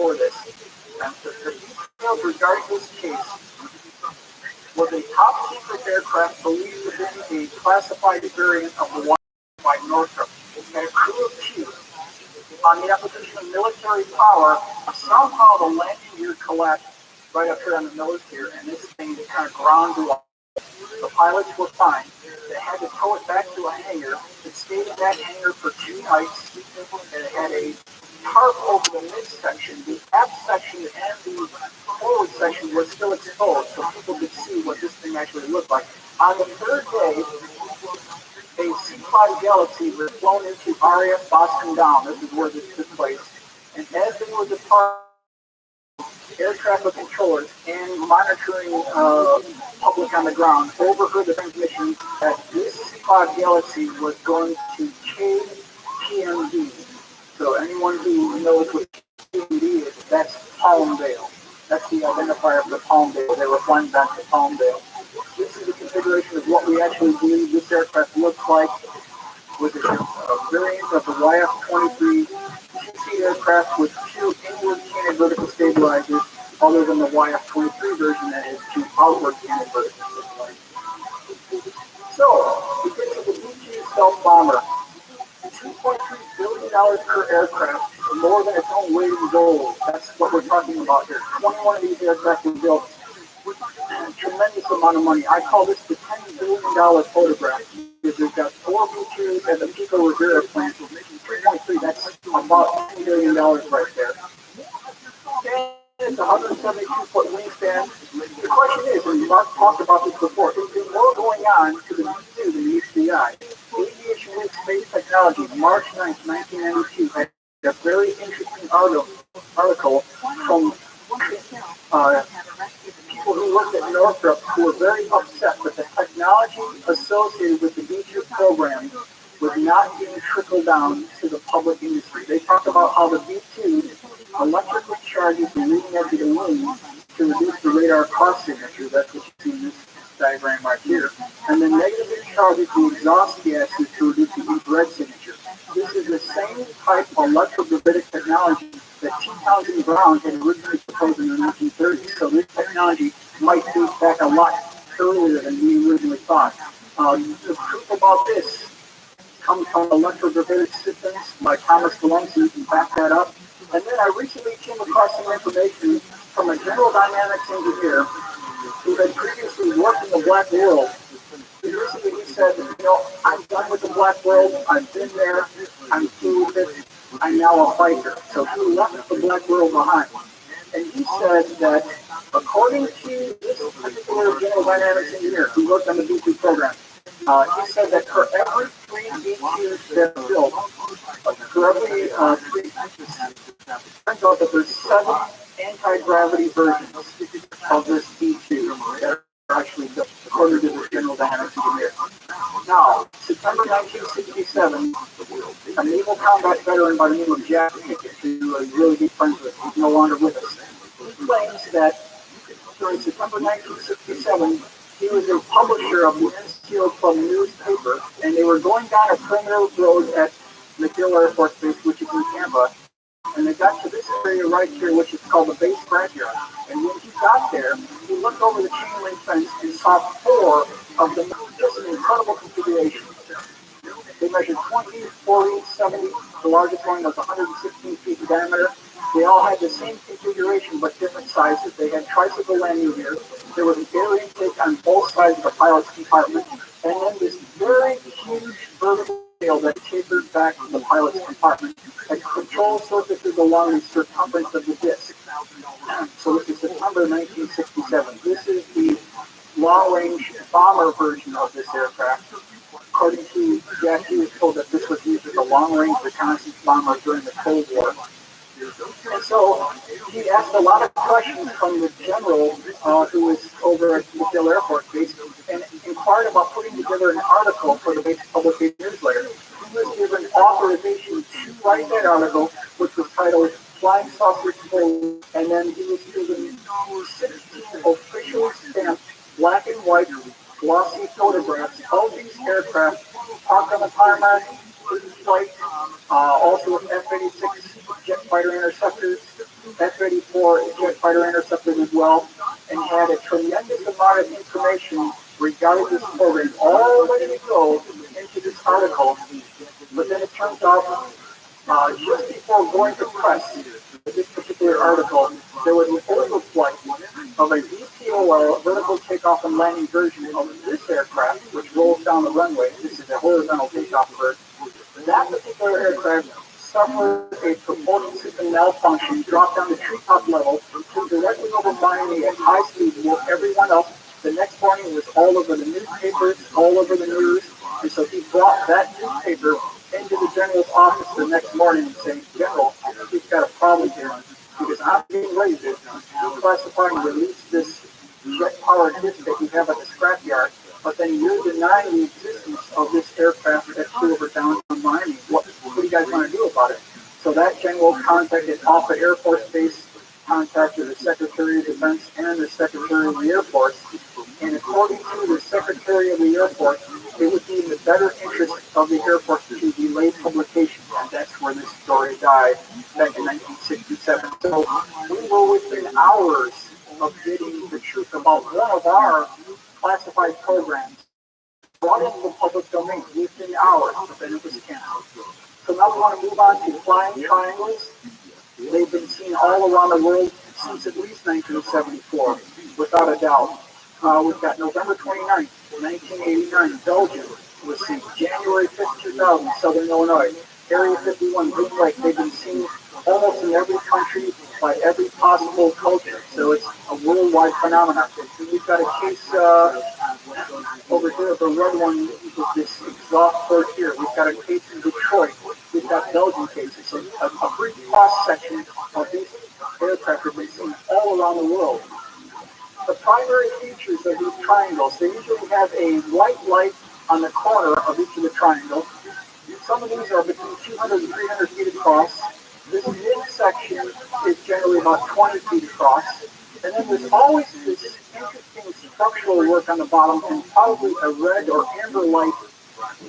before this. And the details regarding this case was a top secret aircraft believed to be a classified variant of the one by Northrop. It had a crew of two. On the application of military power, somehow the landing gear collapsed right up here on the nose here, and this thing kind of ground to a. The pilots were fine. They had to tow it back to a hangar. It stayed in that hangar for 2 nights. And it had a tarp over the midsection. The aft section and the forward section were still exposed, so people could see what this thing actually looked like. On the third day, a C-5 Galaxy was flown into RAF Boston Down. This is where this took place. And as they were departing, air traffic controllers and monitoring public on the ground overheard the transmission that this C-5 Galaxy was going to KPMD. So anyone who knows what KPMD is, that's Palmdale. That's the identifier for Palmdale. They were flying back to Palmdale. This is the configuration of what we actually believe this aircraft looks like, with a variant of the YF-23 two-seat aircraft with 2 inward-canted vertical stabilizers, other than the YF-23 version that is 2 outward-canted vertical stabilizers. So, we get to the B-2 stealth bomber. $2.3 billion per aircraft, more than its own weight in gold. That's what we're talking about here. 21 of these aircraft were built. A tremendous amount of money. I call this the $10 billion photograph, because we've got 4 B-2s at the Pico Rivera plant. 3.3, that's about $10 billion right there. And it's a 172-foot wingspan. The question is, and Mark talked about this before, is there more going on to the B-2 than meets the eye? Aviation Week Space Technology, March 9th, 1992, had a very interesting article from people who worked at Northrop who were very upset that the technology associated with the B-2 program was not being trickled down to the public industry. They talked about how the B-2 electrically charges the leading edge of the wing to reduce the radar cross signature. That's what you see in this diagram right here. And then negatively charges the exhaust gases to reduce the infrared signature. This is the same type of electrogravitic technology that T. Townsend Brown had originally proposed in the 1930s. So this technology might date back a lot earlier than we originally thought. The proof about this comes from electrogravitic systems by Thomas Valenci. You can back that up. And then I recently came across some information from a general dynamics engineer who had previously worked in the black world. Recently he said, I'm done with the black world. I've been there. I'm through with it. I'm now a fighter. So he left the black world behind. And he said that according to this particular general dynamics engineer who worked on the B-2 program, he said that for every 3 B-2s that are built, for every 3, it turns out that there's 7 anti-gravity versions of this B-2 that are actually built, according to this general dynamics engineer. Now, September 1967, a naval combat veteran by the name of Jack Pickett, who I was really good friends with, he's no longer with us, he claims that during September 1967, he was a publisher of the NCO Club newspaper, and they were going down a perimeter road at MacDill Air Force Base, which is in Tampa, and they got to this area right here, which is called the base graveyard. And when he got there, he looked over the chain link fence and saw 4 of them, just an incredible configuration. They measured 20, 40, 70. The largest one was 116 feet in diameter. They all had the same configuration, but different sizes. They had tricycle landing gear. There was an air intake on both sides of the pilot's compartment, and then this very huge vertical tail that tapered back to the pilot's compartment had control surfaces along the circumference of the disc. So this is September 1967. This is the long-range bomber version of this aircraft. According to Jack, he was told that this was used as a long-range reconnaissance bomber during the Cold War. And so he asked a lot of questions from the general who was over at MacDill Air Force Base and inquired about putting together an article for the basic publication newsletter. He was given authorization to write that article, which was titled Flying Saucer Exposed, and then he was given 16 officially stamped black and white glossy photographs of these aircraft parked on the tarmac, in flight, also with F-86 jet fighter interceptors, F-84 jet fighter interceptors as well, and had a tremendous amount of information regarding this program all ready to go into this article. But then it turns out, just before going to press with this particular article, there was an overflight of a VTOL, vertical takeoff and landing version of this aircraft, which rolls down the runway. This is a horizontal takeoff bird. That particular aircraft suffered a propulsion system malfunction, dropped down to treetop level, flew directly over Miami at high speed, woke everyone up. The next morning it was all over the newspapers, all over the news, and so he brought that newspaper into the general's office the next morning and saying, General, I think we've got a problem here, because I'm getting ready to declassify and release this jet-powered disc that you have at the scrapyard, but then you're denying the existence of this aircraft that flew over downtown Miami. What do you guys want to do about it? So that general contacted Alpha Air Force Base, contacted the Secretary of Defense and the Secretary of the Air Force, and according to the Secretary of the Air Force, it would be in the better interest of the Air Force to delay publication, and that's where this story died back in 1967. So we were within hours of getting the truth about one of our classified programs brought into the public domain within hours, but then it was canceled. So now we want to move on to flying triangles. They've been seen all around the world since at least 1974, without a doubt. We've got November 29th, 1989, Belgium was seen. January 5th, 2000, Southern Illinois. Area 51, Blue Lake, they've been seen almost in every country by every possible culture. So it's a worldwide phenomenon. We've got a case over here, the red one with this exhaust port here. We've got a case in Detroit. We've got Belgian cases. So a brief cross-section of these aircraft have been seen all around the world. The primary features of these triangles, they usually have a white light on the corner of each of the triangles. Some of these are between 200 and 300 feet across. This midsection is generally about 20 feet across. And then there's always this interesting structural work on the bottom and probably a red or amber light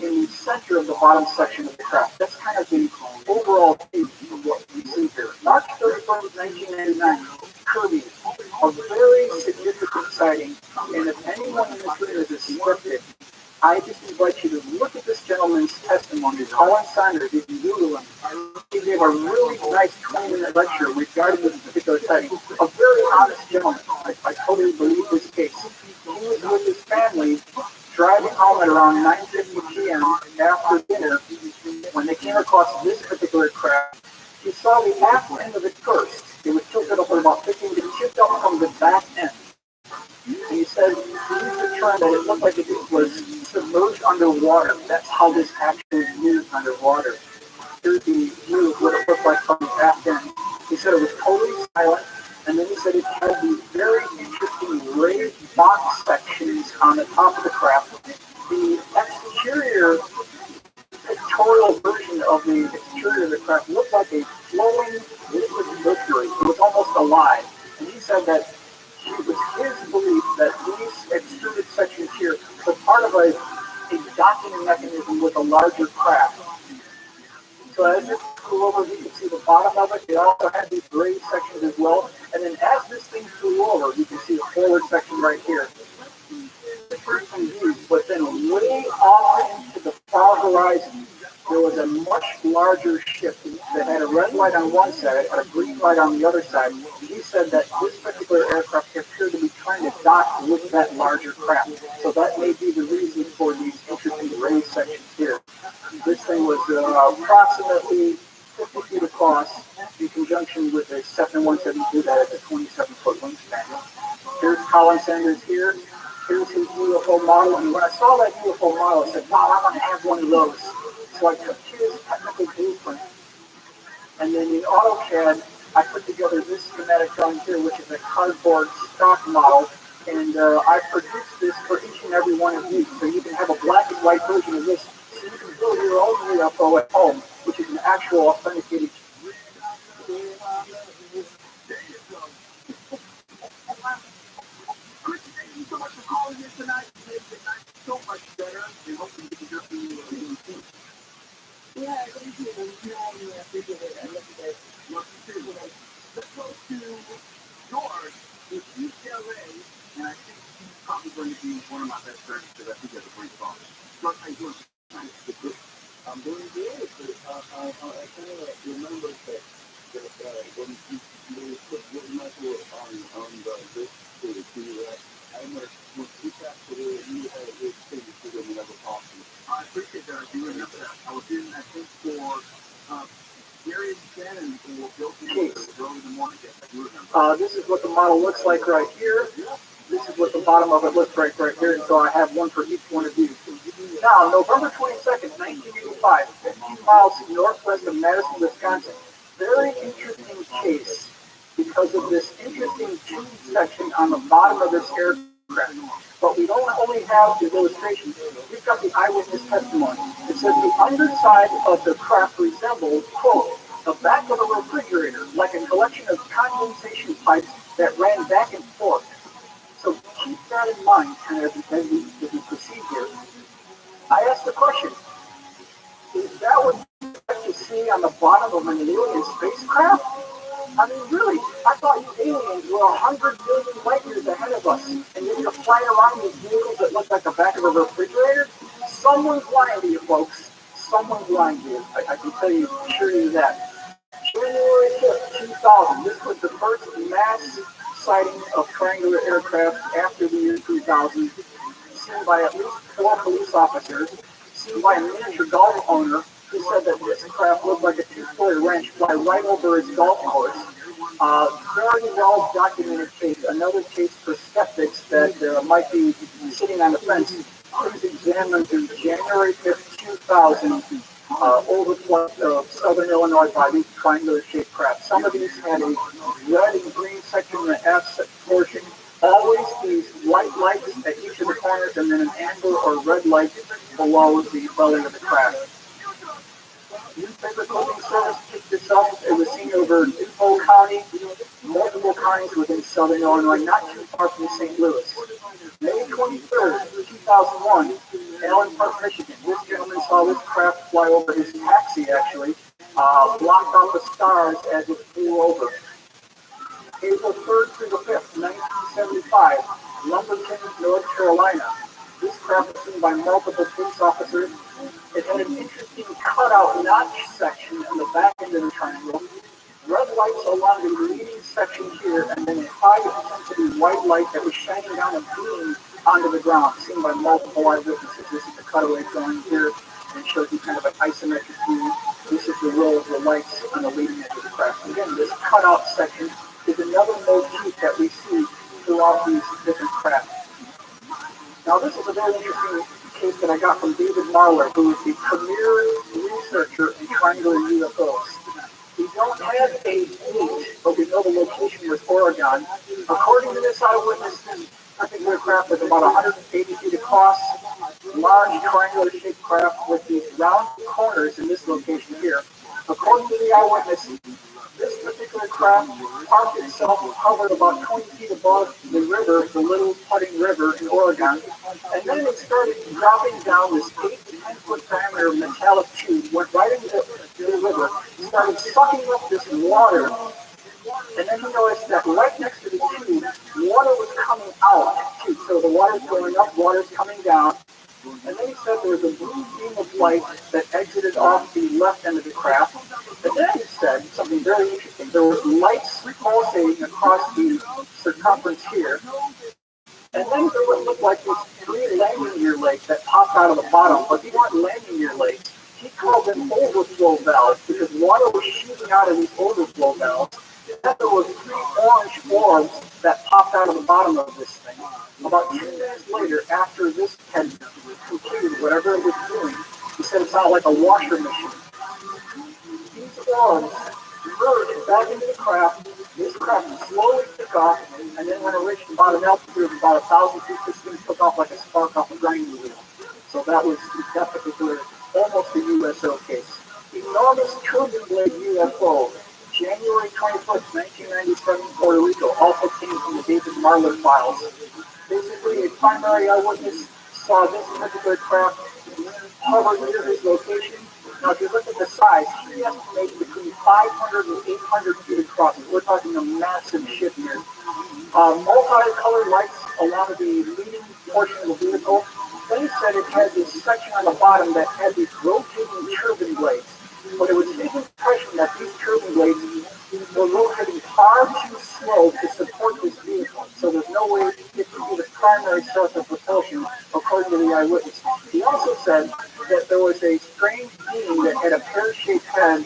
in the center of the bottom section of the craft. That's kind of the overall theme of what we see here. March 31st, 1999, Kirby, a very significant sighting. And if anyone in this room is scripted, I just invite you to look at this gentleman's testimony. Colin Saunders, you can Google him. He gave a really nice 20-minute lecture regarding this particular sighting. A very honest gentleman. I totally believe his case. He was with his family driving home at around 9:50 p.m. after dinner when they came across this particular craft. He saw the aft end of it first. It was tilted up at about 15 degrees, tipped up from the back end. And he said, he used the term that it looked like it was submerged underwater. That's how this actually moved underwater. Here's the view of what it looked like from the back end. He said it was totally silent, and then he said it had these very interesting raised box sections on the top of the craft. The exterior pictorial version of the exterior of the craft looked like a flowing liquid mercury. It was almost alive. And he said that it was his belief that these extruded sections here were part of a docking mechanism with a larger craft. So as this flew over, you can see the bottom of it. It also had these gray sections as well. And then as this thing flew over, you can see the forward section right here. Different views, but then way off into the far horizon, there was a much larger ship that had a red light on one side and a green light on the other side. He said that this particular aircraft appeared to be trying to dock with that larger craft. So that may be the reason for these interesting raised sections here. This thing was approximately 50 feet across in conjunction with a Cessna 172 that has a 27-foot wingspan. Here's Colin Saunders here. Here's his UFO model. And when I saw that UFO model, I said, wow, I want to have one of those. So I took his technical blueprint, and then in AutoCAD, I put together this schematic drawing here, which is a cardboard stock model, and I produced this for each and every one of you. So you can have a black and white version of this, so you can build your own UFO at home, which is an actual authenticated. So much for calling in tonight. It makes the night so much better. We hope you can just be yeah, thank you. I appreciate it. I love you guys. Love you too. Let's go. I appreciate that. I do remember that. I was in, I think, for Gary Shannon who built the case early in the morning. Yes, I do remember. This is what the model looks like right here. This is what the bottom of it looks like right here. And so I have one for each one of you. Now, November 22nd, 1985, 15 miles northwest of Madison, Wisconsin. Very interesting case because of this interesting tube section on the bottom of this aircraft. But we don't only have the illustrations. We've got the eyewitness testimony. It says the underside of the craft resembled, quote, the back of a refrigerator, like a collection of condensation pipes that ran back and forth. So keep that in mind kind of as we proceed here. I asked the question, is that what you expect to see on the bottom of an alien spacecraft? I mean, really, I thought you aliens were 100 billion light years ahead of us, and yet you're flying around these vehicles that look like the back of a refrigerator? Someone's lying to you, folks. Someone's lying to you. I can tell you, assure you that. January 5th, 2000, this was the first mass sighting of triangular aircraft after the year 2000, seen by at least 4 police officers, seen by a miniature golf owner who said that this craft looked like a 2-story ranch fly right over his golf course. Very well documented case, another case for skeptics that might be sitting on the fence. Please examine the January 5th, 2000 overflight of southern Illinois by these triangular-shaped craft. Some of these had a red and green section in the aft portion. Always these white lights at each of the corners and then an amber or red light below the belly of the craft. Newspaper clipping service picked this up. It was seen over DuPont County, multiple counties within southern Illinois, not too far from St. Louis. May 23rd, 2001, Allen Park, Michigan. This gentleman saw this craft fly over his taxi, actually, blocked out the stars as it flew over. April 3rd through the 5th, 1975, Lumberton, North Carolina. This craft was seen by multiple police officers. It had an interesting cutout notch section in the back end of the triangle, red lights along the leading section here, and then a high-intensity white light that was shining down a beam onto the ground, seen by multiple eyewitnesses. This is the cutaway drawing here, and it shows you kind of an isometric view. This is the row of the lights on the leading edge of the craft. Again, this cutout section is another motif that we see throughout these different craft. Now, this is a very interesting case that I got from David Marler, who is the premier researcher in triangular UFOs. We don't have a date, but we know the location was Oregon. According to this eyewitness, this particular craft was about 180 feet across, large triangular-shaped craft with these round corners in this location here. According to the eyewitness, this particular craft parked itself covered about 20 feet above the river, the Little Putting River in Oregon, and then it started dropping down this 8 to 10 foot diameter metallic tube, went right into the river, started sucking up this water, and then he noticed that right next to the tube, water was coming out too. So the water's going up, water's coming down. And then he said there was a blue beam of light that exited off the left end of the craft. And then he said something very interesting. There was lights pulsating across the circumference here. And then there would look like these 3 landing gear legs that popped out of the bottom, but they weren't landing gear legs. He called them overflow valves because water was shooting out of these overflow valves. Then there were 3 orange orbs that popped out of the bottom of this thing. About 2 minutes later, after this had completed whatever it was doing, he said it sounded like a washer machine. These orbs merged back into the craft. This craft slowly took off, and then when it reached about an altitude of about 1,000 feet, this thing took off like a spark off a grinding wheel. So that was that particular, almost a USO case. Enormous turbine blade UFO. January 21st, 1997, Puerto Rico, also came from the David Marler files. Basically, a primary eyewitness saw this particular craft hover near his location. Now, if you look at the size, he estimates between 500 and 800 feet across. We're talking a massive ship here. Multicolored lights along the leading portion of the vehicle. Then he said it had this section on the bottom that had these rotating turbine blades. But it was his impression that these turbine blades were road to support this vehicle. So there's no way it could be the primary source of propulsion, according to the eyewitness. He also said that there was a strange being that had a pear-shaped head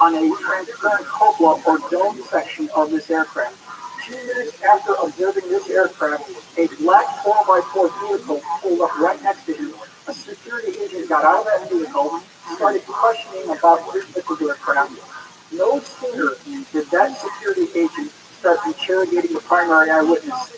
on a transparent cupola or dome section of this aircraft. 2 minutes after observing this aircraft, a black 4x4 vehicle pulled up right next to him. A security agent got out of that vehicle, started questioning about this particular craft. No sooner did that security agent start interrogating the primary eyewitness